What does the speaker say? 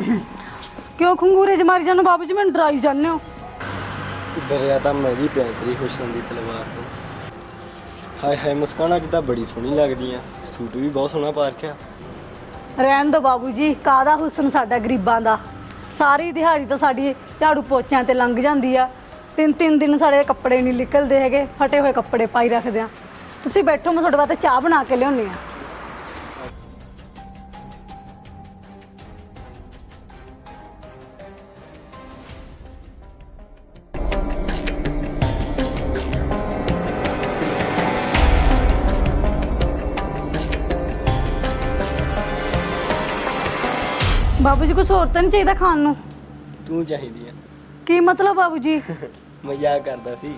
क्यों खंगूरे च मारी जानो बाबू जी, मैंने डराई जाने हो। डरिया तो मैं भी पिया तेरी हुसन दी तलवार तो। हाय हाय मुस्कान अज तो बड़ी सोहनी लगदी आ, सूट भी बहुत सोहना पा रखिया। रहन दो बाबू जी, कादा हुसन साडा गरीबां दा। सारी दिहाड़ी तो साडी झाड़ू पोचिਆਂ ਤੇ लंघ ਜਾਂਦੀ ਆ। ਤਿੰਨ ਦਿਨ ਸਾਡੇ ਕੱਪੜੇ ਨਹੀਂ ਨਿਕਲਦੇ ਹੈਗੇ, ਫਟੇ ਹੋਏ ਕੱਪੜੇ ਪਾਈ ਰੱਖਦੇ ਆ। ਤੁਸੀਂ ਬੈਠੋ, ਮੈਂ ਤੁਹਾਡੇ ਵਾਸਤੇ ਚਾਹ ਬਣਾ ਕੇ ਲਿਆਉਣੀ ਆ। बाबू जी कुछ होर तो नहीं चाहिए खाने ਨੂੰ? तू चाहिदी आ। ਕੀ मतलब बाबू जी? मजाक करदा सी।